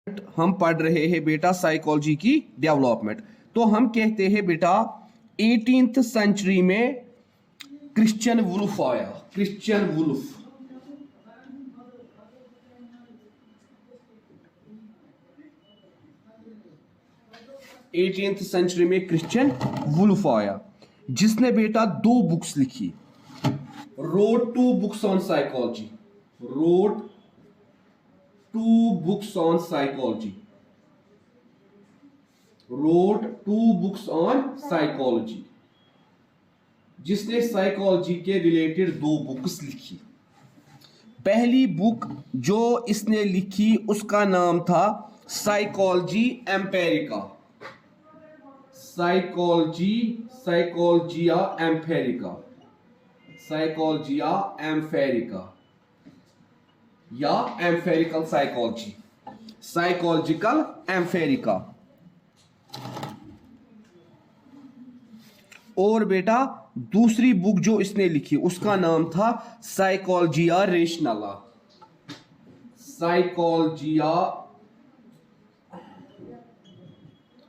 हम पढ़ रहे हैं बेटा साइकोलॉजी की डेवलपमेंट। तो हम कहते हैं बेटा 18th सेंचुरी में क्रिश्चियन वुल्फ आया। क्रिश्चियन वुल्फ 18th सेंचुरी में क्रिश्चियन वुल्फ आया, जिसने बेटा 2 बुक्स लिखी। Road 2 books on psychology. Road 2 books on psychology. Road 2 books on psychology, जिसने साइकोलॉजी के रिलेटेड 2 बुक्स लिखी। पहली बुक जो इसने लिखी उसका नाम था साइकोलॉजी एम्पेरिका। साइकोलॉजिया एम्पेरिका। साइकोलॉजिया एम्पेरिका या एम्पेरिकल साइकोलॉजी। साइकोलॉजिकल एम्पेरिका। और बेटा दूसरी बुक जो इसने लिखी उसका नाम था साइकोलॉजिया रेशनला। साइकोलॉजिया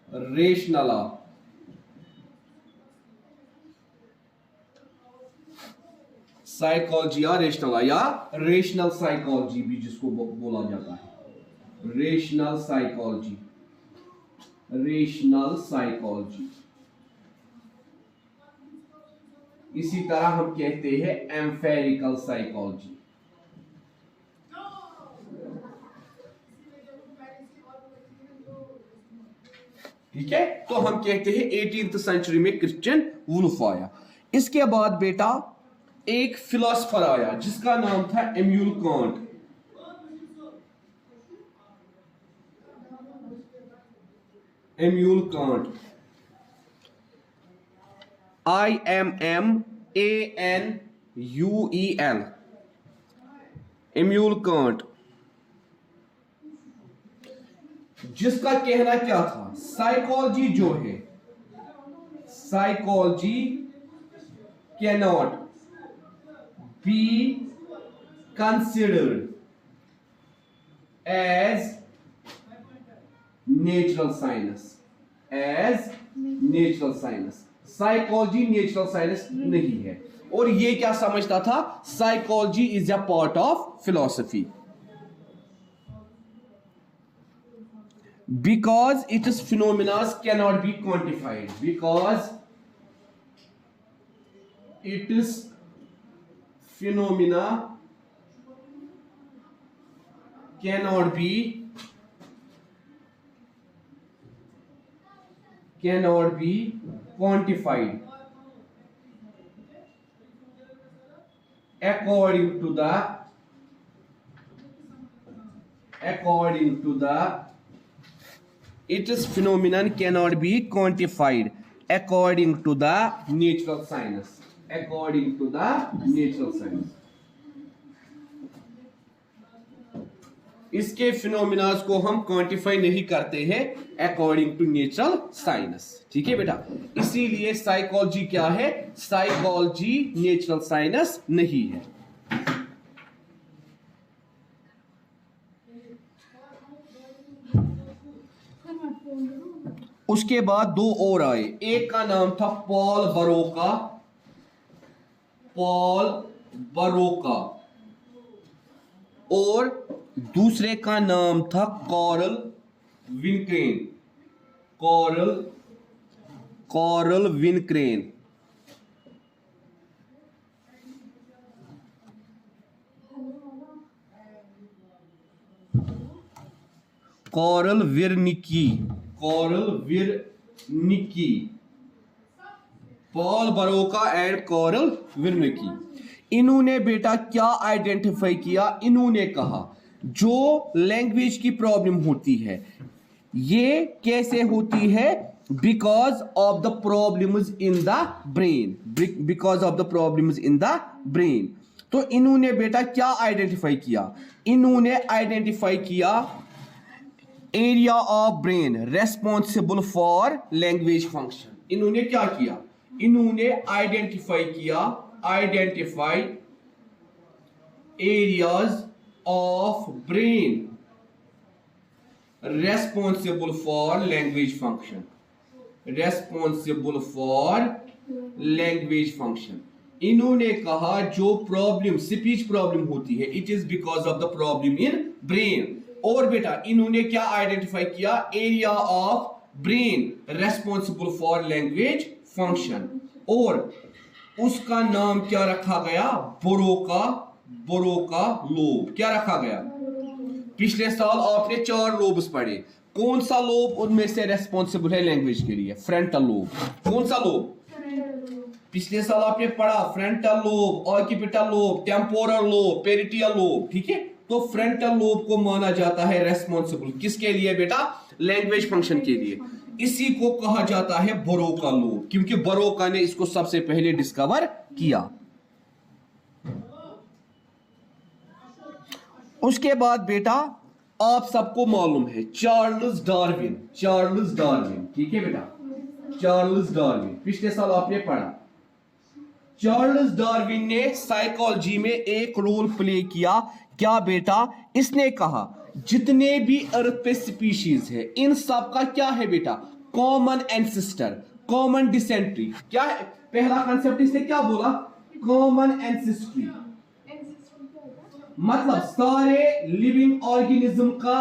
रेशनला। साइकोलॉजिया रेशनला या रेशनल साइकोलॉजी भी जिसको बोला जाता है। Rational psychology. Rational psychology. इसी तरह हम कहते हैं एम्पेरिकल साइकोलॉजी। ठीक है, तो हम कहते हैं 18th सेंचुरी में क्रिश्चियन वुल्फ आया। इसके बाद बेटा एक फिलोसफर आया जिसका नाम था Immanuel Kant. Immanuel Kant. IMMANUEL। Immanuel Kant, जिसका कहना क्या था, साइकोलॉजी जो है, psychology cannot be considered as natural science. As natural science. Psychology natural science नहीं है। और ये क्या समझता था, psychology is a part of philosophy, because its phenomena cannot be quantified। because its phenomena cannot be quantified according to the its phenomenon cannot be quantified according to the natural science। according to the natural science। इसके phenomenas को हम quantify नहीं करते हैं according to natural science. ठीक है बेटा, इसीलिए साइकोलॉजी क्या है, साइकोलॉजी नेचुरल साइंस नहीं है। उसके बाद 2 और आए। एक का नाम था पॉल बरोका। पॉल बरोका। और दूसरे का नाम था कॉरल विनक्रेन। कॉरल विनक्रेन। Carl Wernicke. Paul Broca and Carl Wernicke. इन्होंने बेटा क्या आइडेंटिफाई किया, इन्होंने कहा जो लैंग्वेज की प्रॉब्लम होती है ये कैसे होती है, because of the problems in the brain. Because of the problems in the brain. तो इन्होंने बेटा क्या आइडेंटिफाई किया, इन्होंने आइडेंटिफाई किया area of brain responsible for language function. इन्होंने क्या किया, इन्होंने identify areas of brain responsible for language function, responsible for language function. इन्होंने कहा जो प्रॉब्लम स्पीच प्रॉब्लम होती है it is because of the problem in brain. और बेटा इन्होंने क्या आइडेंटिफाई किया, area of brain responsible for language function, और उसका नाम क्या रखा गया, बोरोका लोब। क्या रखा गया, पिछले साल आपने 4 लोब्स पढ़े, कौन सा लोब उनमें से रेस्पॉन्सिबल है लैंग्वेज के लिए, फ्रंटल लोब। कौन सा लोब, पिछले साल आपने पढ़ा frontal lobe, occipital lobe, temporal lobe, parietal lobe, ठीक है। तो फ्रंटल लोब को माना जाता है रेस्पॉन्सिबल किसके लिए बेटा, लैंग्वेज फंक्शन के लिए। इसी को कहा जाता है बोरोका लोब, क्योंकि बोरोका ने इसको सबसे पहले डिस्कवर किया। उसके बाद बेटा आप सबको मालूम है चार्ल्स डार्विन, चार्ल्स डार्विन, ठीक है बेटा, चार्ल्स डार्विन पिछले साल आपने पढ़ा। चार्ल्स डार्विन ने साइकोलॉजी में एक रोल प्ले किया। क्या बेटा, इसने कहा जितने भी अर्थ पे स्पीशीज है इन सब का क्या है बेटा, कॉमन एंसेस्टर, कॉमन डिसेंट्री। क्या है पहला कंसेप्ट, इसने क्या बोला, कॉमन एंसेस्ट्री, मतलब सारे लिविंग ऑर्गेनिज्म का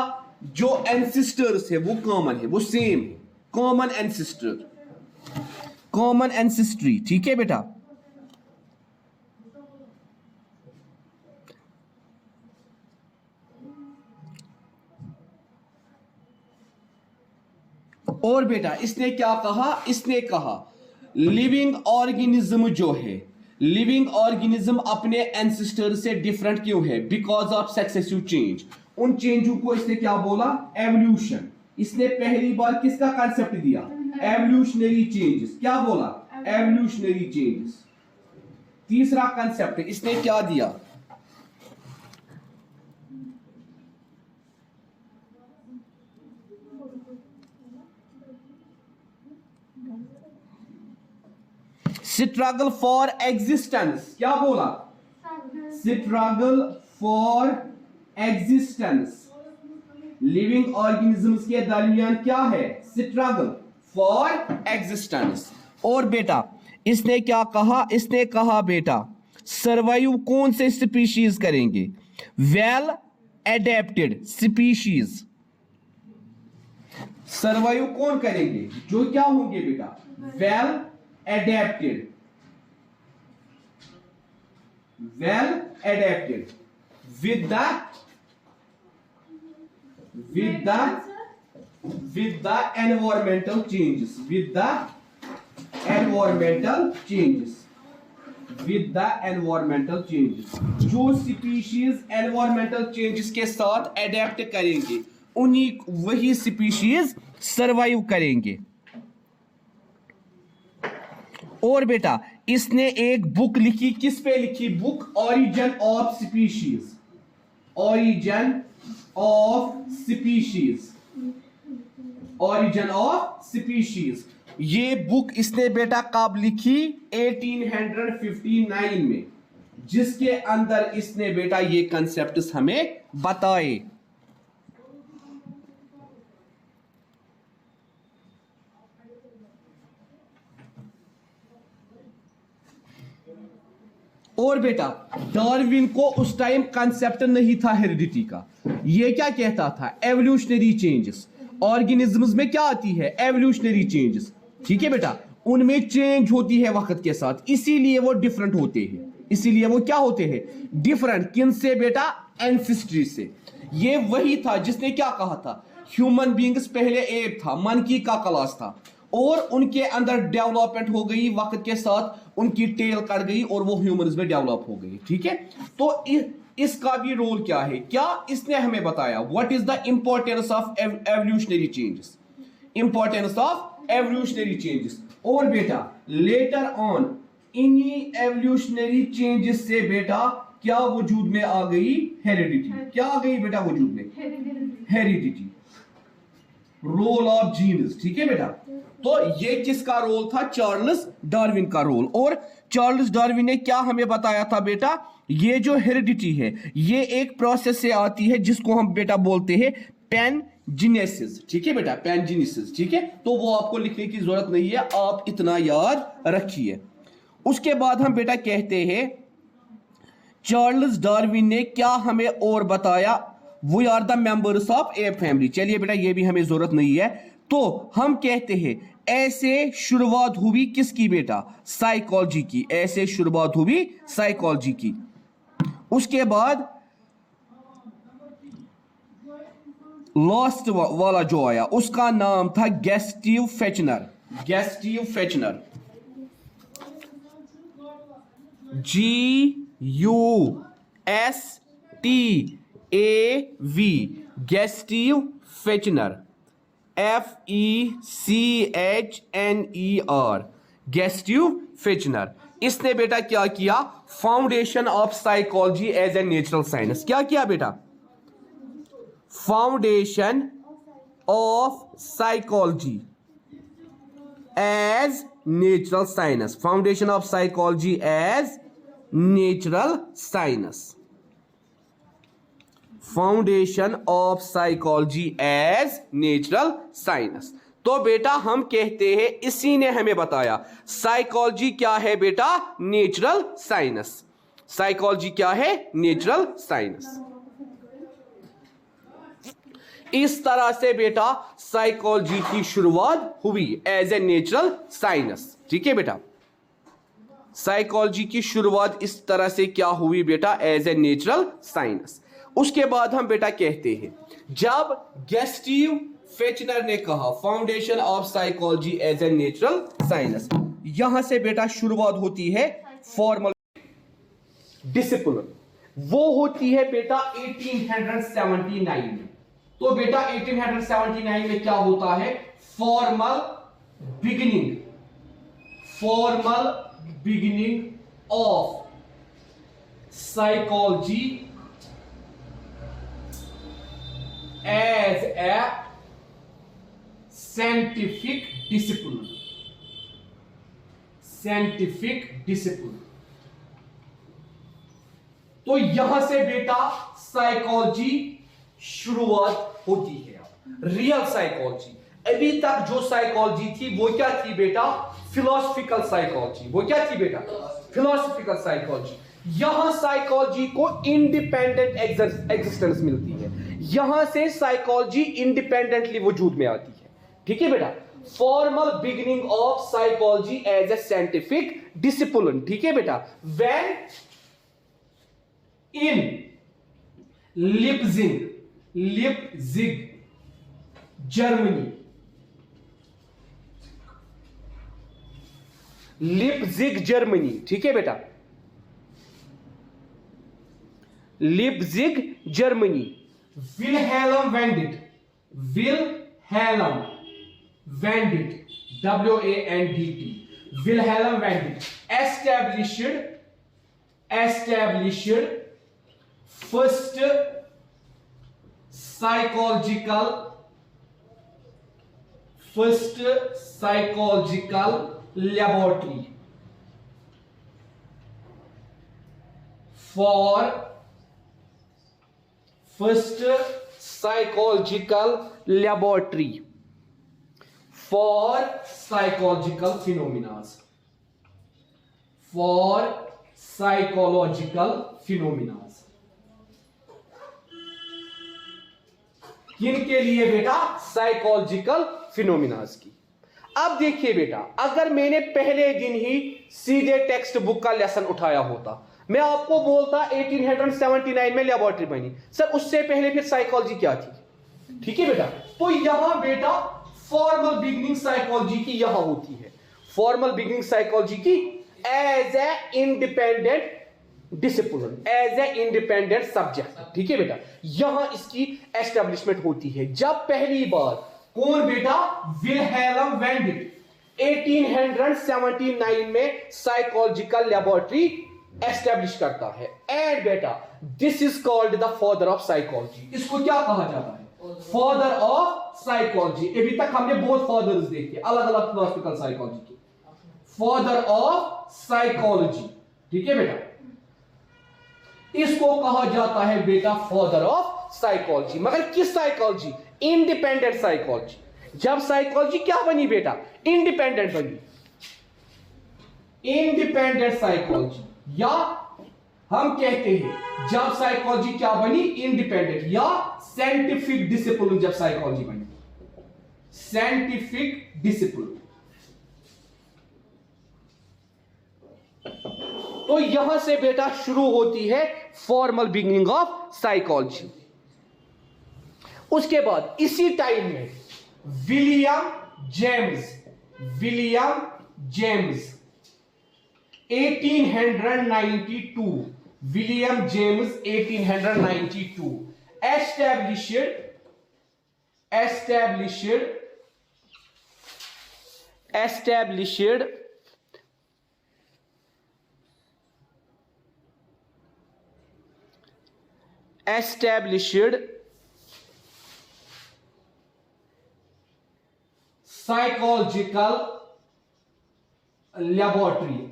जो एंसेस्टर्स है वो कॉमन है, वो सेम है, कॉमन एंसेस्टर, कॉमन एंसेस्ट्री, ठीक है बेटा। और बेटा इसने क्या कहा, इसने कहा लिविंग ऑर्गेनिज्म जो है, लिविंग ऑर्गेनिज्म अपने एंसेस्टर से डिफरेंट क्यों है, बिकॉज ऑफ सक्सेसिव चेंज। उन चेंजों को इसने क्या बोला, एवोल्यूशन। इसने पहली बार किसका कंसेप्ट दिया, एवोल्यूशनरी चेंजेस। क्या बोला, एवोल्यूशनरी चेंजेस। तीसरा कंसेप्ट इसने क्या दिया, स्ट्रगल फॉर एग्जिस्टेंस। क्या बोला, struggle for existence. Living organisms के दरमियान क्या है, स्ट्रगल फॉर एग्जिस्टेंस। और बेटा इसने क्या कहा, इसने कहा बेटा सर्वाइव कौन से स्पीशीज करेंगे, वेल एडेप्टेड स्पीशीज। सर्वाइव कौन करेंगे, जो क्या होंगे बेटा, well adapted, well adapted with the environmental changes, with the environmental changes, with the environmental changes। जो स्पीशीज एनवायरमेंटल चेंजेस के साथ अडेप्ट करेंगे उन्हीं वही स्पीशीज सरवाइव करेंगे। और बेटा इसने एक बुक लिखी, किस पे लिखी book, origin of species, origin of species, origin of species. ये बुक इसने बेटा कब लिखी, 1859 में, जिसके अंदर इसने बेटा ये कंसेप्ट्स हमें बताए। और बेटा डार्विन को उस टाइम कंसेप्ट नहीं था हेरिडिटी का, ये क्या कहता था, एवोल्यूशनरी चेंजेस। ऑर्गेनिजम्स में क्या आती है, एवोल्यूशनरी चेंजेस, ठीक है बेटा, उनमें चेंज होती है वक्त के साथ, इसीलिए वो डिफरेंट होते हैं, इसीलिए वो क्या होते हैं, डिफरेंट। किन से बेटा, एंसेस्ट्री से। ये वही था जिसने क्या कहा था, ह्यूमन बींग्स पहले एप था, मंकी का क्लास था, और उनके अंदर डेवलपमेंट हो गई वक्त के साथ, उनकी टेल कट गई और वो ह्यूमंस में डेवलप हो गई, ठीक है। तो इसका भी रोल क्या है, क्या इसने हमें बताया, what is the importance of evolutionary changes, importance of evolutionary changes. और बेटा लेटर ऑन इन्हीं एवोल्यूशनरी चेंजेस से बेटा क्या वजूद में आ गई, हेरिडिटी। क्या आ गई बेटा वजूद में, हेरिडिटी, रोल ऑफ जीन्स, ठीक है बेटा। तो ये किसका रोल था, चार्ल्स डार्विन का रोल। और चार्ल्स डार्विन ने क्या हमें बताया था बेटा, ये जो हेरिडिटी है ये एक प्रोसेस से आती है जिसको हम बेटा बोलते हैं पैन जीनेसिस, ठीक है बेटा, पैनजीनेसिस, ठीक है, तो वो आपको लिखने की जरूरत नहीं है, आप इतना याद रखिए। उसके बाद हम बेटा कहते हैं चार्ल्स डार्विन ने क्या हमें और बताया, we are the members of a family. चलिए बेटा ये भी हमें जरूरत नहीं है, तो हम कहते हैं ऐसे शुरुआत हुई किसकी बेटा, साइकोलॉजी की, ऐसे शुरुआत हुई साइकोलॉजी की। उसके बाद लास्ट वाला जो आया उसका नाम था Gustav Fechner, Gustav Fechner, GUSTAV, Gustav Fechner, FECHNER, Gustav Fechner. इसने बेटा क्या किया, foundation of psychology as a natural science, क्या किया बेटा, foundation of psychology as natural science, foundation of psychology as natural science, foundation of psychology as natural science. तो बेटा हम कहते हैं इसी ने हमें बताया साइकोलॉजी क्या है बेटा, नेचुरल साइंस, साइकोलॉजी क्या है, नेचुरल साइंस। इस तरह से बेटा साइकोलॉजी की शुरुआत हुई एज ए नेचुरल साइंस, ठीक है बेटा, साइकोलॉजी की शुरुआत इस तरह से क्या हुई बेटा, एज ए नेचुरल साइंस। उसके बाद हम बेटा कहते हैं जब गैस्टिव फेचनर ने कहा foundation of psychology as a natural science, यहां से बेटा शुरुआत होती है फॉर्मल डिसिप्लिन, वो होती है बेटा 1879 में। तो बेटा 1879 में क्या होता है, formal beginning, formal beginning of psychology as a scientific discipline, scientific discipline. तो यहां से बेटा साइकोलॉजी शुरुआत होती है, रियल साइकोलॉजी। अभी तक जो साइकोलॉजी थी वो क्या थी बेटा, फिलोसफिकल साइकोलॉजी, वो क्या थी बेटा, फिलोसफिकल साइकोलॉजी। यहां साइकोलॉजी को इंडिपेंडेंट एग्जिस्टेंस मिलती है, यहां से साइकोलॉजी इंडिपेंडेंटली वजूद में आती है, ठीक है बेटा। Formal beginning of psychology as a scientific discipline, ठीक है बेटा, when in Leipzig, Leipzig Germany, Leipzig Germany, ठीक है बेटा, Leipzig Germany, Wilhelm Wundt, Wilhelm Wundt, WANDT, Wilhelm Wundt established first psychological laboratory for first psychological laboratory for psychological phenomena, for psychological phenomena। किनके लिए बेटा, psychological phenomenas की। अब देखिए बेटा, अगर मैंने पहले दिन ही सीधे टेक्स्ट बुक का लेसन उठाया होता, मैं आपको बोलता 1879 में लेबोरेटरी बनी, सर उससे पहले फिर साइकोलॉजी क्या थी, ठीक है बेटा। तो यहां बेटा फॉर्मल बिगिनिंग साइकोलॉजी की यहां होती है, फॉर्मल बिगिनिंग साइकोलॉजी की as a independent discipline, as a independent subject, ठीक है बेटा। यहां इसकी एस्टेब्लिशमेंट होती है जब पहली बार कौन बेटा, विल्हेल्म वेंडिट 1879 में साइकोलॉजिकल लेबोरेटरी एस्टेब्लिश करता है। एंड बेटा this is called the father of psychology, इसको क्या कहा जाता है, फादर ऑफ साइकोलॉजी। अभी तक हमने बहुत फादर्स देखे अलग अलग फिलोसफिकल साइकोलॉजी के, फादर ऑफ साइकोलॉजी, ठीक है बेटा, इसको कहा जाता है बेटा फादर ऑफ साइकोलॉजी। मगर किस साइकोलॉजी, इंडिपेंडेंट साइकोलॉजी। जब साइकोलॉजी क्या बनी बेटा? इंडिपेंडेंट बनी, इंडिपेंडेंट साइकोलॉजी, या हम कहते हैं जब साइकोलॉजी क्या बनी? इंडिपेंडेंट, या साइंटिफिक डिसिप्लिन जब साइकोलॉजी बनी, साइंटिफिक डिसिप्लिन। तो यहां से बेटा शुरू होती है फॉर्मल बिगिनिंग ऑफ साइकोलॉजी। उसके बाद इसी टाइम में William James 1892, William James 1892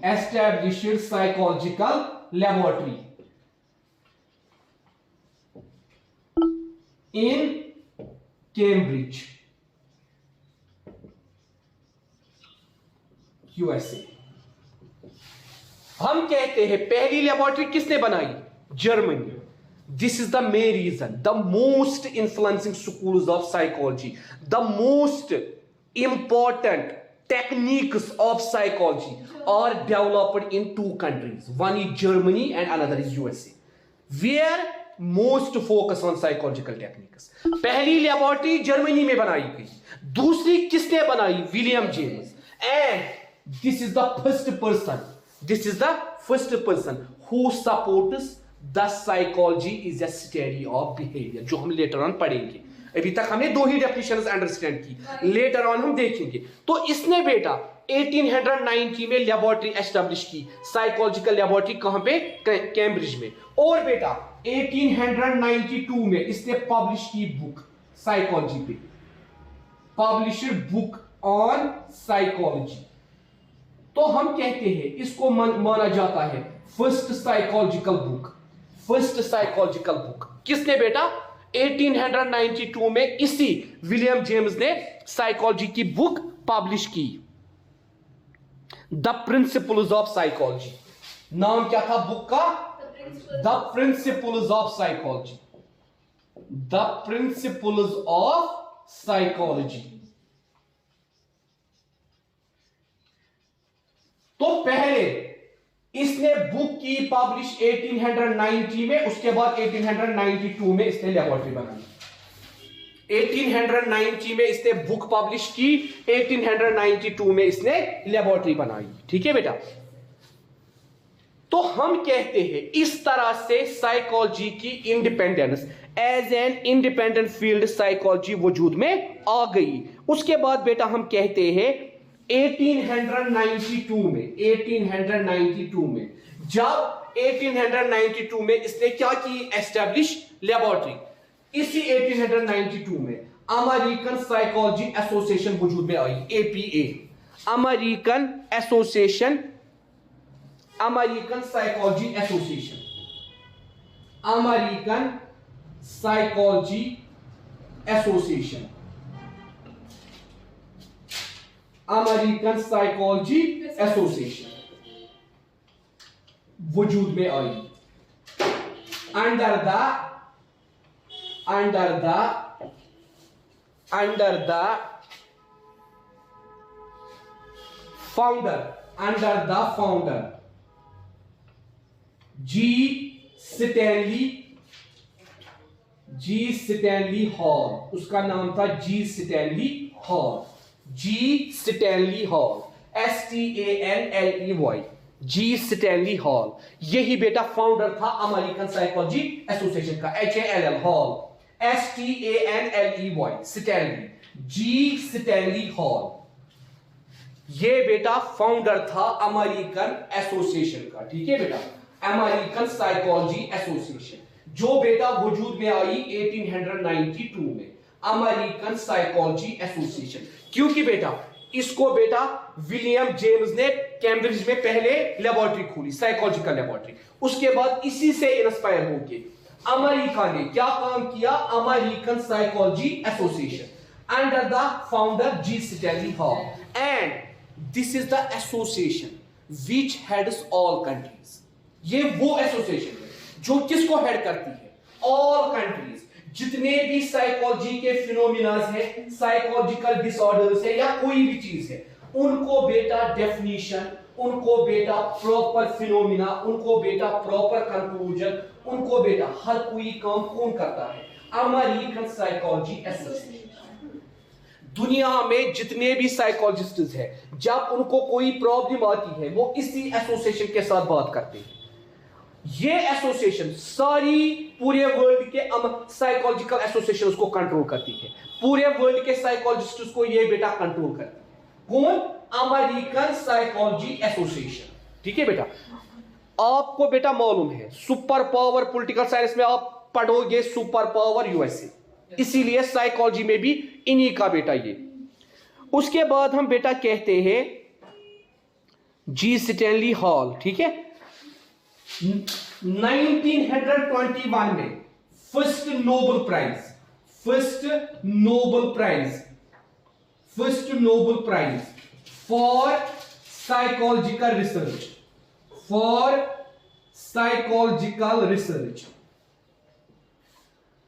established psychological laboratory in Cambridge, USA। हम कहते हैं पहली लेबोरेटरी किसने बनाई? Germany. This is the main reason the most influencing schools of psychology, the most important techniques of psychology are developed in two countries. One is Germany and another is USA, where most focus on psychological techniques. पहली laboratory Germany में बनाई गई, दूसरी किसने बनाई? William James. And this is the first person who supports the psychology is a study of behavior, जो हम later on पढ़ेंगे। अभी तक हमने दो ही डेफिनेशंस अंडरस्टैंड की, लेटर ऑन हम देखेंगे। तो इसने बेटा 1890 में लेबोरेटरी एस्टेब्लिश की, साइकोलॉजिकल लेबोरेटरी कहां पे? कैम्ब्रिज में। और बेटा 1892 में इसने पब्लिश की बुक साइकोलॉजी पे, पब्लिश्ड बुक ऑन साइकोलॉजी। तो हम कहते हैं इसको माना जाता है फर्स्ट साइकोलॉजिकल बुक। किसने बेटा? 1892 में इसी विलियम जेम्स ने साइकोलॉजी की बुक पब्लिश की, द प्रिंसिपल्स ऑफ साइकोलॉजी। नाम क्या था बुक का? The principles of psychology, the principles of psychology. तो पहले इसने बुक की पब्लिश 1890 में, उसके बाद 1892 में इसने लेबोरेटरी बनाई। 1890 में इसने बुक पब्लिश की, 1892 में इसने लेबोरेटरी बनाई। ठीक है बेटा। तो हम कहते हैं इस तरह से साइकोलॉजी की independence as an independent field psychology वजूद में आ गई। उसके बाद बेटा हम कहते हैं 1892 में जब 1892 में इसने क्या की? Establish laboratory. इसी 1892 में अमेरिकन साइकोलॉजी एसोसिएशन वजूद में आई, APA, American psychology association, American psychology association वजूद में आई under the founder G Stanley Hall. उसका नाम था G Stanley Hall, STANLEY, G Stanley Hall. यही बेटा फाउंडर था अमेरिकन साइकोलॉजी एसोसिएशन का, HALL Hall, STANLEY, Stanley, G Stanley Hall. ये बेटा फाउंडर था अमेरिकन एसोसिएशन का। ठीक है बेटा, अमेरिकन साइकोलॉजी एसोसिएशन, जो बेटा वजूद में आई 1892 में, अमेरिकन साइकोलॉजी एसोसिएशन। क्योंकि बेटा इसको बेटा विलियम जेम्स ने कैम्ब्रिज में पहले लेबोरेटरी खोली, साइकोलॉजिकल लेबोरेटरी। उसके बाद इसी से इंस्पायर होकर अमेरिका ने क्या काम किया? American psychology Association under the founder G Stanley Hall, and this is the association which heads all countries. ये वो एसोसिएशन है जो किसको हेड करती है? All countries. जितने भी साइकोलॉजी के फिनोमिनास है, साइकोलॉजिकल डिसऑर्डर्स है या कोई भी चीज है, उनको बेटा डेफिनेशन, उनको बेटा प्रॉपर फिनोमिना, उनको बेटा प्रॉपर कंक्लूजन, उनको बेटा हर कोई काम कौन करता है? American psychology association. दुनिया में जितने भी साइकोलॉजिस्ट्स हैं, जब उनको कोई प्रॉब्लम आती है वो इसी एसोसिएशन के साथ बात करते हैं। ये एसोसिएशन सारी पूरे वर्ल्ड के साइकोलॉजिकल एसोसिएशन को कंट्रोल करती है। पूरे वर्ल्ड के साइकोलॉजिस्ट्स को ये बेटा कंट्रोल करती है। कौन? American psychology association. ठीक है बेटा, आपको बेटा मालूम है सुपर पावर पॉलिटिकल साइंस में आप पढ़ोगे सुपर पावर यूएसए, इसीलिए साइकोलॉजी में भी इन्हीं का बेटा ये। उसके बाद हम बेटा कहते हैं जी स्टैनली हॉल। ठीक है, 1921 में first Nobel prize for psychological research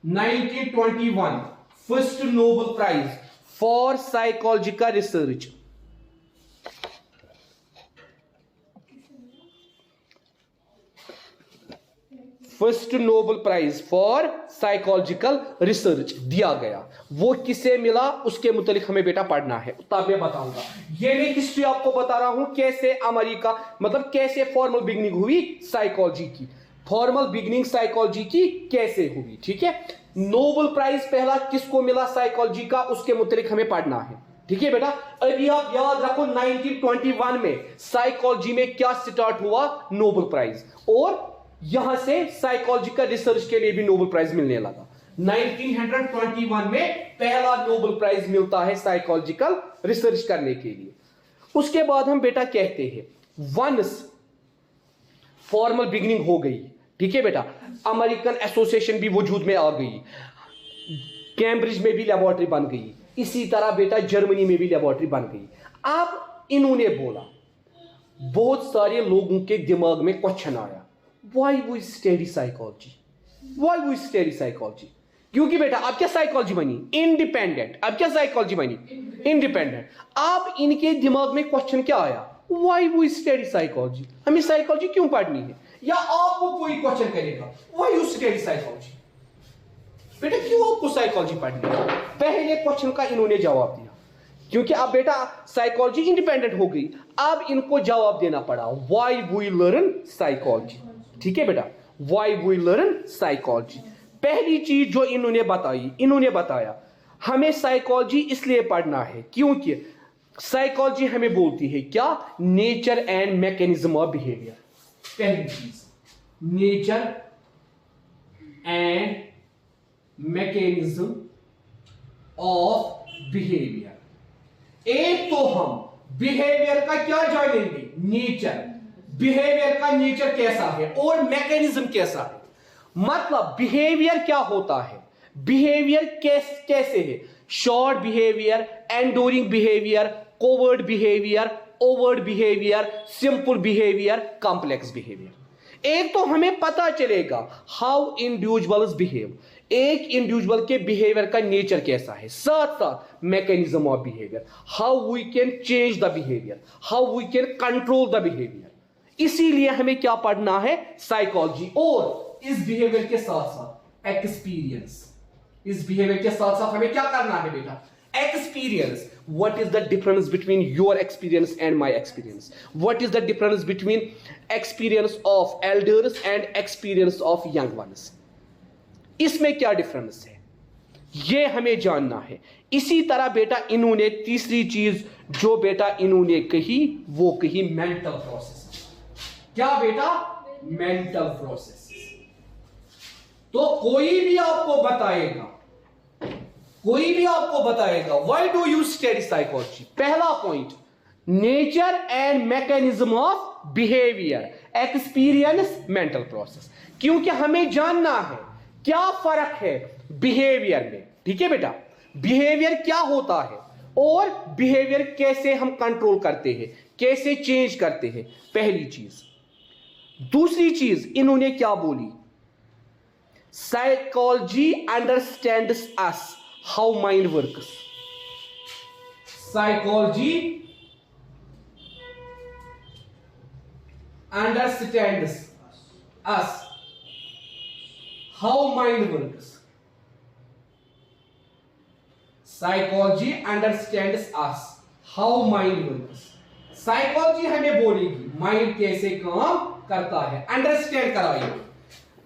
1921 first Nobel prize for psychological research. First Nobel prize for psychological research दिया गया। वो किसे मिला उसके मुतालिक हमें बेटा पढ़ना है, तब मैं बताऊंगा। ये मैं हिस्ट्री आपको बता रहा हूं कैसे अमेरिका, मतलब कैसे फॉर्मल बिगनिंग हुई साइकोलॉजी की, फॉर्मल बिगनिंग साइकोलॉजी की कैसे हुई। ठीक है, नोबेल प्राइज पहला किसको मिला साइकोलॉजी का, उसके मुतालिक हमें पढ़ना है। ठीक है बेटा, अभी आप याद रखो 1921 में साइकोलॉजी में क्या स्टार्ट हुआ? नोबेल प्राइज, और यहां से साइकोलॉजिकल रिसर्च के लिए भी नोबेल प्राइज मिलने लगा। 1921 में पहला नोबेल प्राइज मिलता है साइकोलॉजिकल रिसर्च करने के लिए। उसके बाद हम बेटा कहते हैं वंस फॉर्मल बिगिनिंग हो गई, ठीक है बेटा, अमेरिकन एसोसिएशन भी वजूद में आ गई, कैम्ब्रिज में भी लेबोरेटरी बन गई, इसी तरह बेटा जर्मनी में भी लेबोरेटरी बन गई। अब इन्होंने बोला, बहुत सारे लोगों के दिमाग में क्वेश्चन आया, Why we study psychology? Why we study psychology? क्योंकि बेटा अब क्या साइकोलॉजी बनी? इंडिपेंडेंट। अब क्या साइकोलॉजी बनी? इंडिपेंडेंट। अब इनके दिमाग में क्वेश्चन क्या आया? Why we study psychology? हमें साइकोलॉजी क्यों पढ़नी है? या आपको कोई क्वेश्चन करेगा, Why you study psychology? बेटा क्यों आपको साइकोलॉजी पढ़नी है? पहले क्वेश्चन का इन्होंने जवाब दिया, क्योंकि अब बेटा साइकोलॉजी इंडिपेंडेंट हो गई, अब इनको जवाब देना पड़ा, Why we learn psychology? ठीक है बेटा, वाई वी लर्न साइकोलॉजी। पहली चीज जो इन्होंने बताया हमें साइकोलॉजी इसलिए पढ़ना है क्योंकि साइकोलॉजी हमें बोलती है क्या? Nature and mechanism of behaviour. पहली चीज, nature and mechanism of behaviour. एक तो हम बिहेवियर का क्या जानेंगे? नेचर, बिहेवियर का नेचर कैसा है और मैकेनिज्म कैसा है। मतलब बिहेवियर क्या होता है, बिहेवियर कैसे है, short behaviour, enduring behaviour, covert behaviour, overt behaviour, simple behaviour, complex behaviour. एक तो हमें पता चलेगा हाउ इंडिविजुअल्स बिहेव, एक इंडिविजुअल के बिहेवियर का नेचर कैसा है, साथ साथ mechanism of behaviour, how we can change the behaviour, how we can control the behaviour. इसीलिए हमें क्या पढ़ना है? साइकोलॉजी। और इस बिहेवियर के साथ साथ एक्सपीरियंस, इस बिहेवियर के साथ साथ हमें क्या करना है बेटा? Experience. What is the difference between your experience and my experience? What is the difference between experience of elders and experience of young ones? इसमें क्या डिफरेंस है, यह हमें जानना है। इसी तरह बेटा इन्होंने तीसरी चीज जो बेटा इन्होंने कही वो कही मेंटल प्रोसेस। क्या बेटा? Mental process. तो कोई भी आपको बताएगा why do you study psychology? पहला point, nature and mechanism of behaviour, experience, mental process. क्योंकि हमें जानना है क्या फर्क है बिहेवियर में, ठीक है बेटा, बिहेवियर क्या होता है और बिहेवियर कैसे हम कंट्रोल करते हैं, कैसे चेंज करते हैं, पहली चीज। दूसरी चीज इन्होंने क्या बोली, psychology understands us how mind works. Psychology understands us how mind works. Psychology understands us how mind works. Psychology हमें बोलेगी माइंड कैसे काम करता है, अंडरस्टैंड कराइए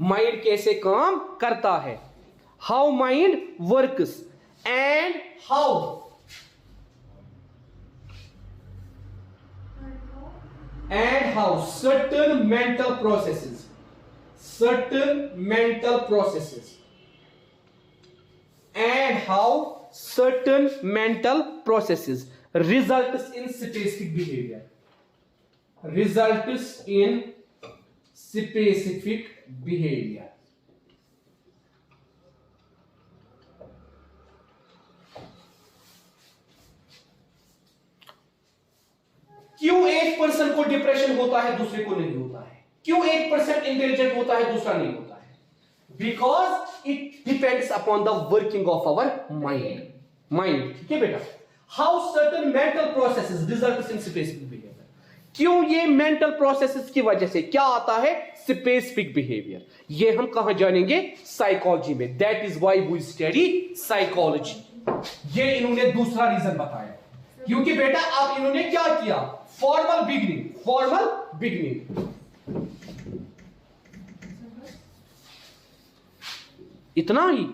माइंड कैसे काम करता है, how mind works and how certain mental processes and how certain mental processes results in specific behavior, results in specific behavior। क्यों एक पर्सन को डिप्रेशन होता है दूसरे को नहीं होता है, क्यों एक पर्सन इंटेलिजेंट होता है दूसरा नहीं होता है, because it depends upon the working of our mind, ठीक है बेटा। How certain mental processes results in specific behaviour, क्यों ये मेंटल प्रोसेसेस की वजह से क्या आता है, स्पेसिफिक बिहेवियर। ये हम कहां जानेंगे, साइकोलॉजी में, that is why we study psychology. ये इन्होंने दूसरा रीजन बताया, क्योंकि बेटा अब इन्होंने क्या किया, फॉर्मल बिगिनिंग, इतना ही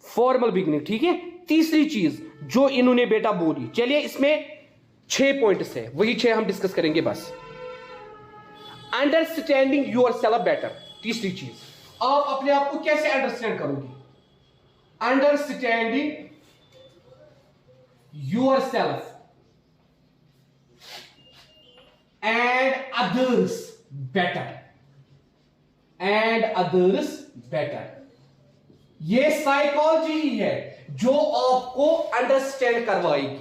फॉर्मल बिगिनिंग, ठीक है। तीसरी चीज जो इन्होंने बेटा बोली, चलिए इसमें 6 पॉइंट्स है, वही 6 हम डिस्कस करेंगे बस। अंडरस्टैंडिंग योरसेल्फ बेटर, तीसरी चीज, आप अपने आप को कैसे अंडरस्टैंड करोगे, understanding yourself and others better, ये साइकोलॉजी ही है जो आपको अंडरस्टैंड करवाएगी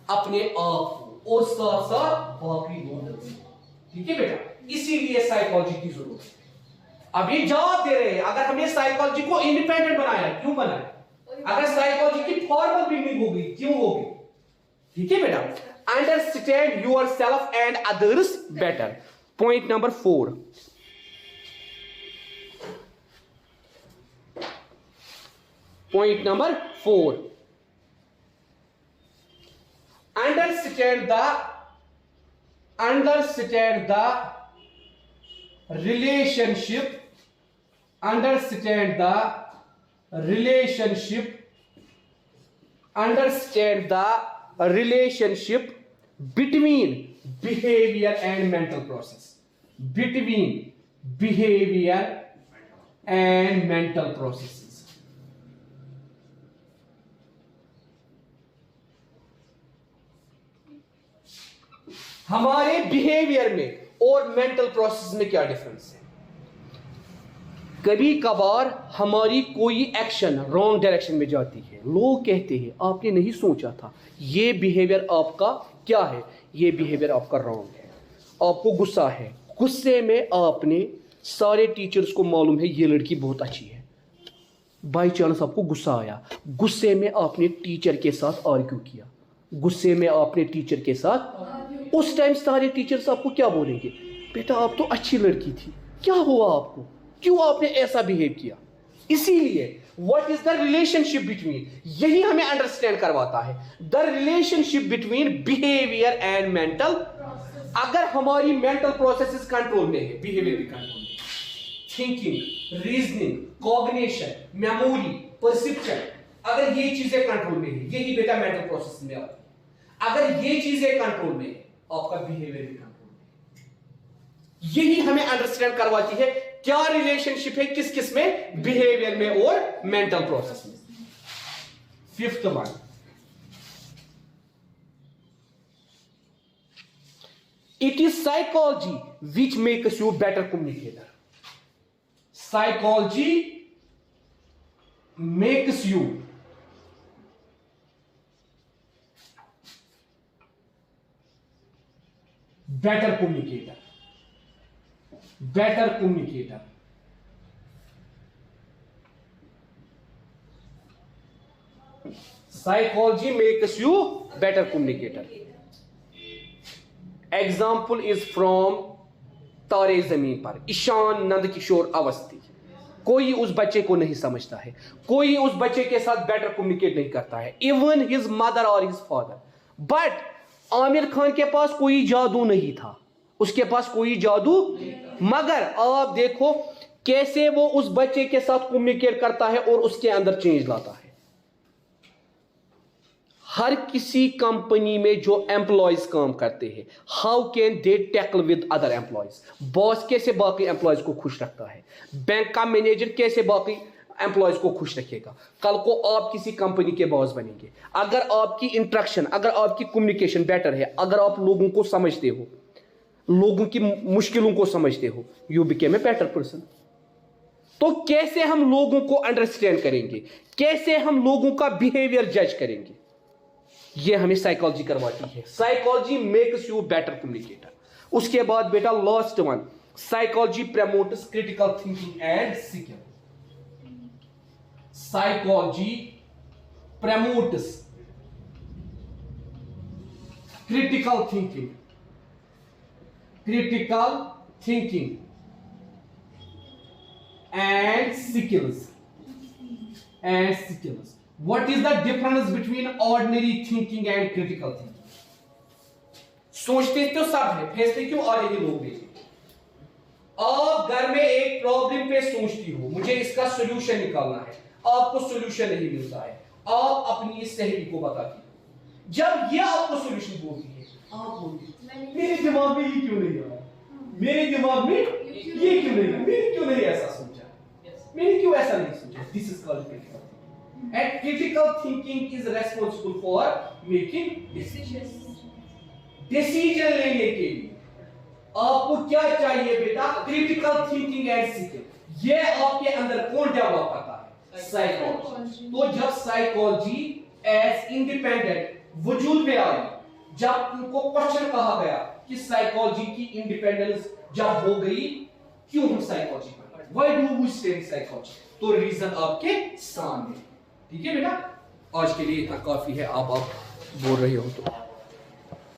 अपने आप को और साथ साथ बाकी लोगों को, ठीक है बेटा। इसीलिए साइकोलॉजी की जरूरत है। अभी जवाब दे रहे हैं, अगर हमने साइकोलॉजी को इंडिपेंडेंट बनाया, क्यों बनाया, अगर साइकोलॉजी की फॉर्मल बिगिनिंग होगी, क्यों होगी, ठीक है बेटा। Understand yourself and others better, point number 4। Point number 4, understand the relationship between behavior and mental process, हमारे बिहेवियर में और मेंटल प्रोसेस में क्या डिफरेंस है। कभी कभार हमारी कोई एक्शन रॉन्ग डायरेक्शन में जाती है, लोग कहते हैं आपने नहीं सोचा था, ये बिहेवियर आपका क्या है, ये बिहेवियर आपका रॉन्ग है, आपको गुस्सा है, गुस्से में आपने, सारे टीचर्स को मालूम है ये लड़की बहुत अच्छी है, बाई चांस आपको गुस्सा आया, गुस्से में आपने टीचर के साथ आर्ग्यू किया, गुस्से में आपने टीचर के साथ, उस टाइम सारे टीचर्स आपको क्या बोलेंगे, बेटा आप तो अच्छी लड़की थी, क्या हुआ आपको, क्यों आपने ऐसा बिहेव किया। इसीलिए what is the relationship between, यही हमें अंडरस्टैंड करवाता है, the relationship between behaviour and mental. अगर हमारी मेंटल प्रोसेसेस कंट्रोल में है, बिहेवियर भी कंट्रोल में, thinking, reasoning, cognition, memory, perception, अगर ये चीजें कंट्रोल में है, यही बेटा मेंटल प्रोसेस में आती है। अगर ये चीजें कंट्रोल में है, आपका बिहेवियर भी कंट्रोल में। यही हमें अंडरस्टैंड करवाती है क्या रिलेशनशिप है किस किस में, बिहेवियर में और मेंटल प्रोसेस में। 5th one, it is psychology which makes you better communicator. Psychology makes you better communicator. Better communicator. Psychology makes you better communicator. Example is from तारे जमीन पर, ईशान नंद किशोर अवस्थी। कोई उस बच्चे को नहीं समझता है, कोई उस बच्चे के साथ बेटर कम्युनिकेट नहीं करता है, इवन हिज मदर और his father. But Aamir Khan के पास कोई जादू नहीं था, उसके पास कोई जादू, मगर आप देखो कैसे वो उस बच्चे के साथ कम्युनिकेट करता है और उसके अंदर चेंज लाता है। हर किसी कंपनी में जो एम्प्लॉयज काम करते हैं, how can they tackle with other employees? Boss कैसे बाकी एम्प्लॉयज को खुश रखता है, बैंक का मैनेजर कैसे बाकी एम्प्लॉयज को खुश रखेगा। कल को आप किसी कंपनी के बॉस बनेंगे, अगर आपकी इंटरेक्शन, अगर आपकी कम्युनिकेशन बेटर है, अगर आप लोगों को समझते हो, लोगों की मुश्किलों को समझते हो, you became a better person. तो कैसे हम लोगों को अंडरस्टैंड करेंगे, कैसे हम लोगों का बिहेवियर जज करेंगे, ये हमें साइकोलॉजी करवाती है। Psychology makes you better communicator. उसके बाद बेटा last one, psychology promotes critical thinking and skill. Psychology promotes critical thinking and skills. What is the difference between ordinary thinking and critical thinking? सोचते तो सब है, फैसले क्यों ऑर्डिनरी लोग लेते? आप घर में एक प्रॉब्लम पे सोचती हो, मुझे इसका सॉल्यूशन निकालना है, आपको सॉल्यूशन नहीं मिलता है, आप अपनी सहेली को बताती हो, जब ये आपको सॉल्यूशन बोलती है, आप बोलती मेरे दिमाग में ये क्यों नहीं आया, मेरे दिमाग में ये क्यों नहीं, मैंने क्यों नहीं ऐसा सोचा, मैंने क्यों ऐसा नहीं सोचा। This is called critical thinking, and critical thinking is responsible for making decision लेने के लिए। आपको क्या चाहिए बेटा? Critical thinking and skill. ये आपके अंदर कौन डेवलप करता है? साइकोलॉजी। तो जब साइकोलॉजी एज इंडिपेंडेंट वजूद में आई, जब उनको क्वेश्चन कहा गया कि साइकोलॉजी की इंडिपेंडेंस जब हो गई, क्यों हम साइकोलॉजी पढ़, why do we study psychology, तो रीजन आपके सामने। ठीक है बेटा, आज के लिए इतना काफी है। आप बोल रहे हो तो